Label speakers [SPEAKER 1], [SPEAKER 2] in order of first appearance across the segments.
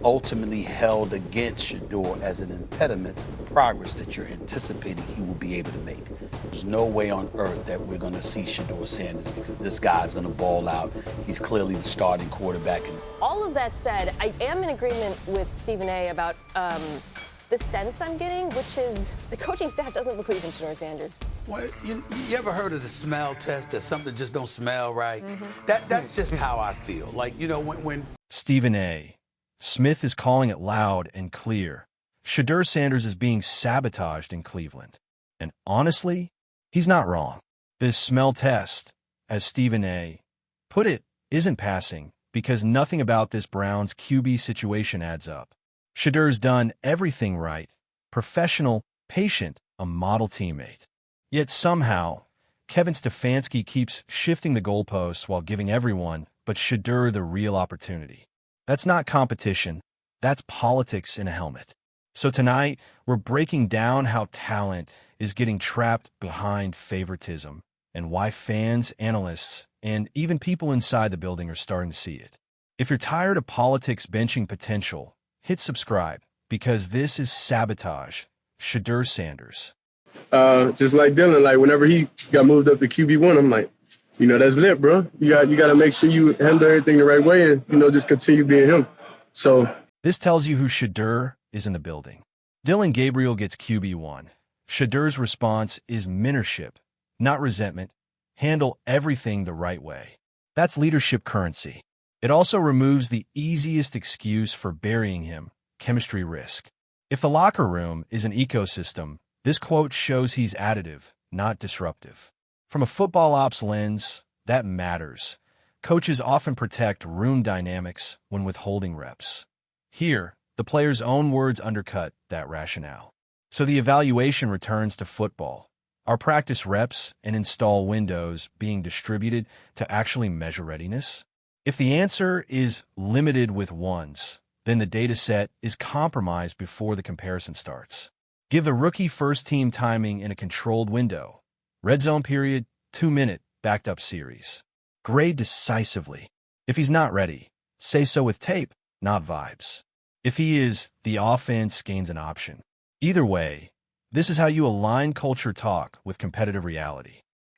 [SPEAKER 1] ultimately held against Shedeur as an impediment to the progress that you're anticipating he will be able to make. There's no way on earth that we're going to see Shedeur Sanders because this guy's going to ball out. He's clearly the starting quarterback.
[SPEAKER 2] All of that said, I am in agreement with Stephen A. about the sense I'm getting, which is the coaching staff doesn't believe in Shedeur Sanders.
[SPEAKER 1] Well, you ever heard of the smell test, that something just don't smell right? That's just how I feel. Like, you know, when
[SPEAKER 3] Stephen A. Smith is calling it loud and clear. Shedeur Sanders is being sabotaged in Cleveland. And honestly, he's not wrong. This smell test, as Stephen A. put it, isn't passing because nothing about this Browns QB situation adds up. Shedeur's done everything right. Professional, patient, a model teammate. Yet somehow, Kevin Stefanski keeps shifting the goalposts while giving everyone but Shedeur the real opportunity. That's not competition. That's politics in a helmet. So tonight, we're breaking down how talent is getting trapped behind favoritism and why fans, analysts, and even people inside the building are starting to see it. If you're tired of politics benching potential, hit subscribe because this is Sabotage, Shedeur Sanders.
[SPEAKER 4] Just like Dylan, like whenever he got moved up to QB1, I'm like, you know, that's lit, bro. You got to make sure you handle everything the right way and, you know, just continue being him. So
[SPEAKER 3] this tells you who Shedeur is in the building. Dylan Gabriel gets QB1. Shedeur's response is mentorship, not resentment. Handle everything the right way. That's leadership currency. It also removes the easiest excuse for burying him, chemistry risk. If the locker room is an ecosystem, this quote shows he's additive, not disruptive. From a football ops lens, that matters. Coaches often protect room dynamics when withholding reps. Here, the player's own words undercut that rationale. So the evaluation returns to football. Are practice reps and install windows being distributed to actually measure readiness? If the answer is limited with ones, then the data set is compromised before the comparison starts. Give the rookie first-team timing in a controlled window. Red zone period, 2-minute, backed-up series. Grade decisively. If he's not ready, say so with tape, not vibes. If he is, the offense gains an option. Either way, this is how you align culture talk with competitive reality.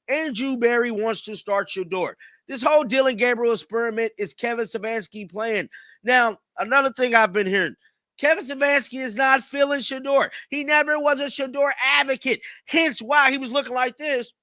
[SPEAKER 5] Andrew Berry wants to start Shedeur. This whole Dylan Gabriel experiment is Kevin Stefanski playing. Now, another thing I've been hearing, Kevin Stefanski is not feeling Shedeur. He never was a Shedeur advocate. Hence why he was looking like this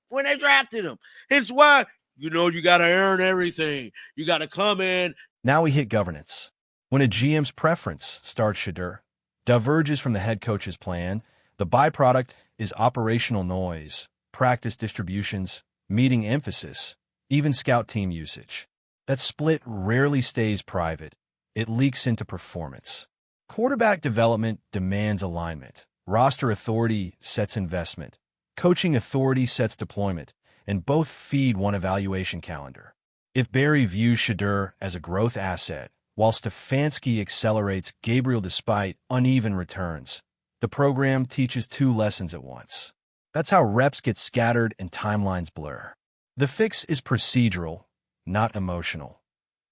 [SPEAKER 5] when they drafted him. Hence why, you know, you got to earn everything. You got to come in.
[SPEAKER 3] Now we hit governance. When a GM's preference starts Shedeur, diverges from the head coach's plan, the byproduct is operational noise, practice distributions, meeting emphasis, even scout team usage. That split rarely stays private. It leaks into performance. Quarterback development demands alignment. Roster authority sets investment. Coaching authority sets deployment, and both feed one evaluation calendar. If Berry views Shedeur as a growth asset, while Stefanski accelerates Gabriel despite uneven returns, the program teaches two lessons at once. That's how reps get scattered and timelines blur. The fix is procedural, not emotional.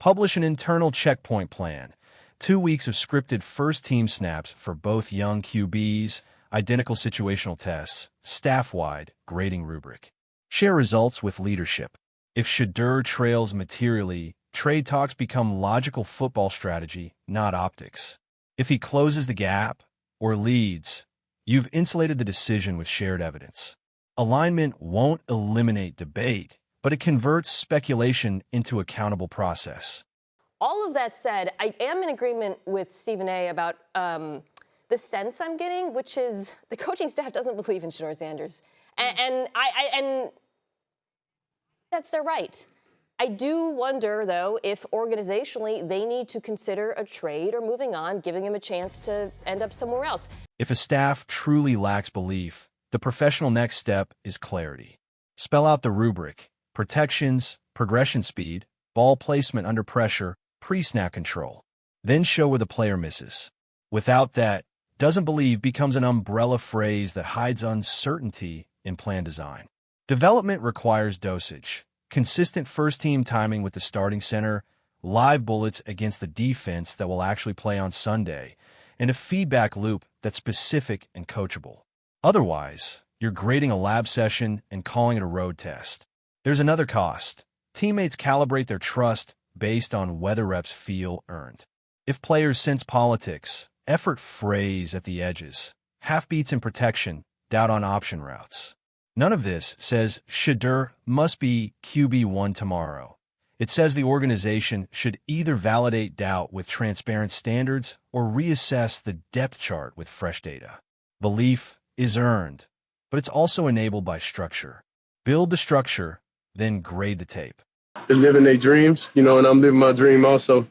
[SPEAKER 3] Publish an internal checkpoint plan, 2 weeks of scripted first-team snaps for both young QBs, identical situational tests, staff-wide grading rubric. Share results with leadership. If Shedeur trails materially, trade talks become logical football strategy, not optics. If he closes the gap or leads, you've insulated the decision with shared evidence. Alignment won't eliminate debate, but it converts speculation into accountable process.
[SPEAKER 2] All of that said, I am in agreement with Stephen A. about the sense I'm getting, which is the coaching staff doesn't believe in Shedeur Sanders. And that's their right. I do wonder, though, if organizationally they need to consider a trade or moving on, giving him a chance to end up somewhere else.
[SPEAKER 3] If a staff truly lacks belief, the professional next step is clarity. Spell out the rubric: protections, progression speed, ball placement under pressure, pre-snap control. Then show where the player misses. Without that, doesn't believe becomes an umbrella phrase that hides uncertainty in plan design. Development requires dosage. Consistent first-team timing with the starting center, live bullets against the defense that will actually play on Sunday, and a feedback loop that's specific and coachable. Otherwise, you're grading a lab session and calling it a road test. There's another cost. Teammates calibrate their trust based on whether reps feel earned. If players sense politics, effort frays at the edges, half beats in protection, doubt on option routes. None of this says Shedeur must be QB1 tomorrow. It says the organization should either validate doubt with transparent standards or reassess the depth chart with fresh data. Belief is earned, but it's also enabled by structure. Build the structure, then grade the tape.
[SPEAKER 4] They're living their dreams, and I'm living my dream also.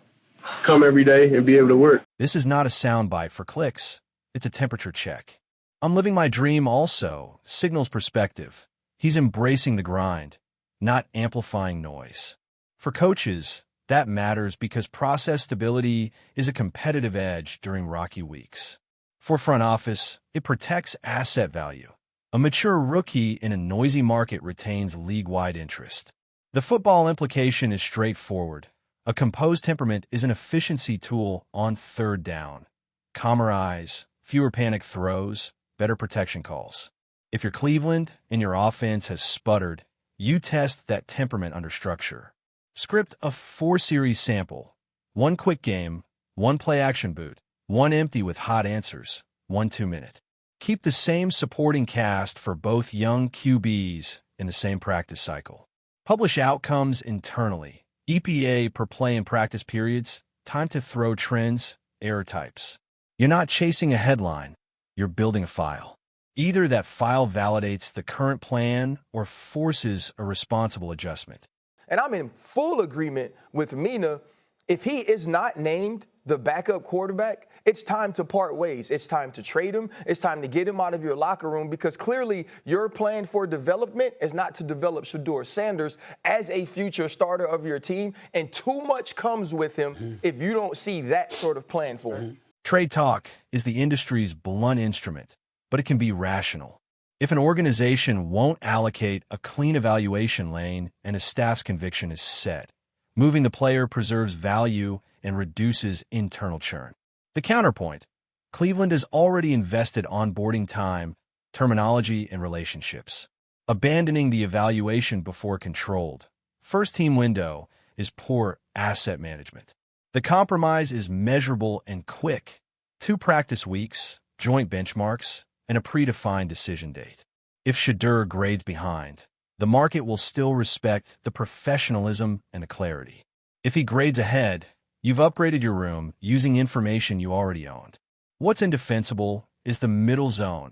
[SPEAKER 4] Come every day and be able to work.
[SPEAKER 3] This is not a soundbite for clicks. It's a temperature check. I'm living my dream also signals perspective. He's embracing the grind, not amplifying noise. For coaches, that matters because process stability is a competitive edge during rocky weeks. For front office, it protects asset value. A mature rookie in a noisy market retains league-wide interest. The football implication is straightforward. A composed temperament is an efficiency tool on third down. Calmer eyes, fewer panic throws, better protection calls. If you're Cleveland and your offense has sputtered, you test that temperament under structure. Script a 4-series sample. 1 quick game, 1 play-action boot, 1 empty with hot answers, 1 2-minute. Keep the same supporting cast for both young QBs in the same practice cycle. Publish outcomes internally. EPA per play and practice periods, time to throw trends, error types. You're not chasing a headline. You're building a file. Either that file validates the current plan or forces a responsible adjustment.
[SPEAKER 6] And I'm in full agreement with Mina. If he is not named the backup quarterback, it's time to part ways. It's time to trade him. It's time to get him out of your locker room because clearly your plan for development is not to develop Shedeur Sanders as a future starter of your team. And too much comes with him if you don't see that sort of plan for him.
[SPEAKER 3] Trade talk is the industry's blunt instrument, but it can be rational. If an organization won't allocate a clean evaluation lane and a staff's conviction is set, moving the player preserves value and reduces internal churn. The counterpoint, Cleveland has already invested onboarding time, terminology, and relationships. Abandoning the evaluation before controlled first-team window is poor asset management. The compromise is measurable and quick. 2 practice weeks, joint benchmarks, and a predefined decision date. If Shedeur grades behind, the market will still respect the professionalism and the clarity. If he grades ahead, you've upgraded your room using information you already owned. What's indefensible is the middle zone,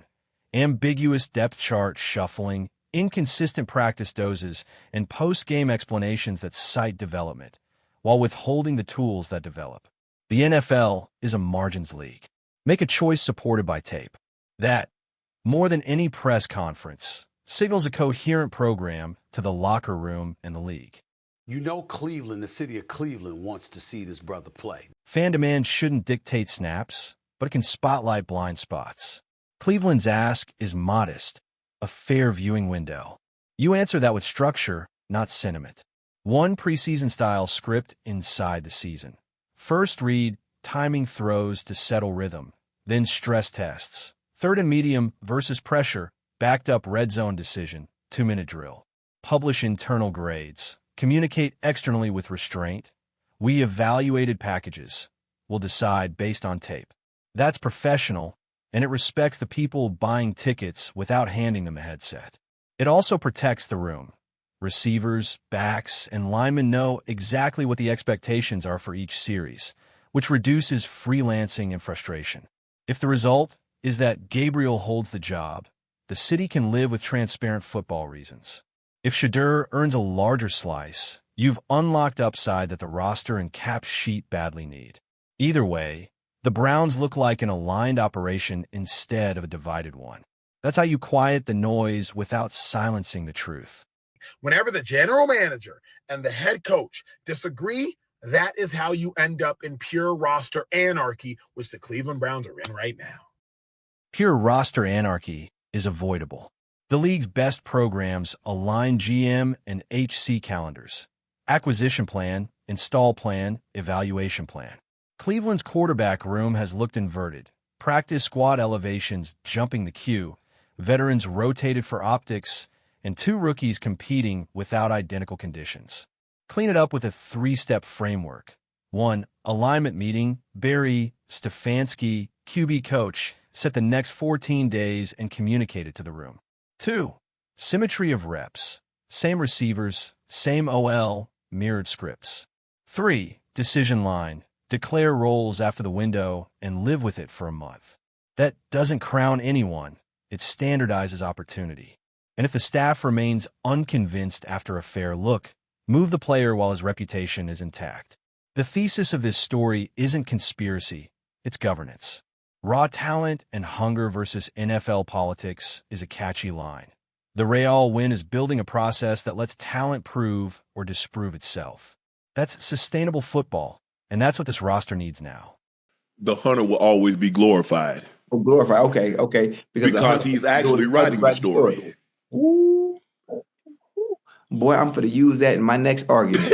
[SPEAKER 3] ambiguous depth chart shuffling, inconsistent practice doses, and post-game explanations that cite development, while withholding the tools that develop. The NFL is a margins league. Make a choice supported by tape. That, more than any press conference, signals a coherent program to the locker room and the league.
[SPEAKER 1] Cleveland, the city of Cleveland, wants to see this brother play.
[SPEAKER 3] Fan demand shouldn't dictate snaps, but it can spotlight blind spots. Cleveland's ask is modest, a fair viewing window. You answer that with structure, not sentiment. 1 preseason-style script inside the season. First read, timing throws to settle rhythm, then stress tests. Third and medium versus pressure, backed up red zone decision, 2-minute drill. Publish internal grades. Communicate externally with restraint. We evaluated packages. We'll decide based on tape. That's professional, and it respects the people buying tickets without handing them a headset. It also protects the room. Receivers, backs, and linemen know exactly what the expectations are for each series, which reduces freelancing and frustration. If the result is that Gabriel holds the job, the city can live with transparent football reasons. If Shedeur earns a larger slice, you've unlocked upside that the roster and cap sheet badly need. Either way, the Browns look like an aligned operation instead of a divided one. That's how you quiet the noise without silencing the truth.
[SPEAKER 7] Whenever the general manager and the head coach disagree, that is how you end up in pure roster anarchy, which the Cleveland Browns are in right now.
[SPEAKER 3] Pure roster anarchy is avoidable. The league's best programs align GM and HC calendars. Acquisition plan install plan, evaluation plan. Cleveland's quarterback room has looked inverted. Practice squad elevations jumping the queue, veterans rotated for optics, and 2 rookies competing without identical conditions. Clean it up with a 3-step framework. 1. Alignment meeting. Barry, Stefanski, QB coach, set the next 14 days and communicate it to the room. 2. Symmetry of reps. Same receivers, same OL, mirrored scripts. 3. Decision line. Declare roles after the window and live with it for a month. That doesn't crown anyone. It standardizes opportunity. And if the staff remains unconvinced after a fair look, move the player while his reputation is intact. The thesis of this story isn't conspiracy, it's governance. Raw talent and hunger versus NFL politics is a catchy line. The Real win is building a process that lets talent prove or disprove itself. That's sustainable football, and that's what this roster needs now.
[SPEAKER 8] The hunter will always be glorified.
[SPEAKER 9] Oh, glorified. Okay.
[SPEAKER 8] Because he's actually writing the story.
[SPEAKER 9] Ooh. Boy, I'm going to use that in my next argument.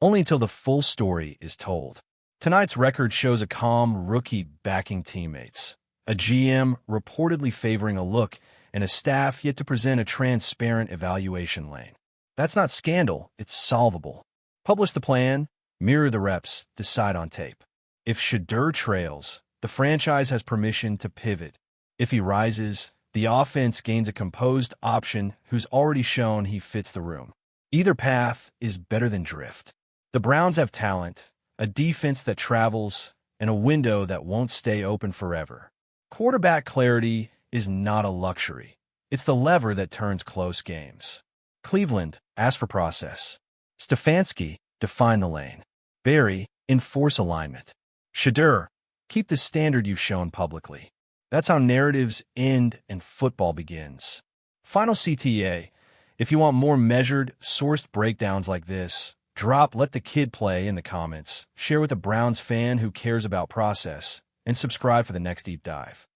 [SPEAKER 3] Only until the full story is told. Tonight's record shows a calm rookie backing teammates, a GM reportedly favoring a look, and a staff yet to present a transparent evaluation lane. That's not scandal, it's solvable. Publish the plan, mirror the reps, decide on tape. If Shedeur trails, the franchise has permission to pivot. If he rises, the offense gains a composed option who's already shown he fits the room. Either path is better than drift. The Browns have talent, a defense that travels, and a window that won't stay open forever. Quarterback clarity is not a luxury. It's the lever that turns close games. Cleveland, ask for process. Stefanski, define the lane. Barry, enforce alignment. Shedeur, keep the standard you've shown publicly. That's how narratives end and football begins. Final CTA, if you want more measured, sourced breakdowns like this, drop Let the Kid Play in the comments, share with a Browns fan who cares about process, and subscribe for the next deep dive.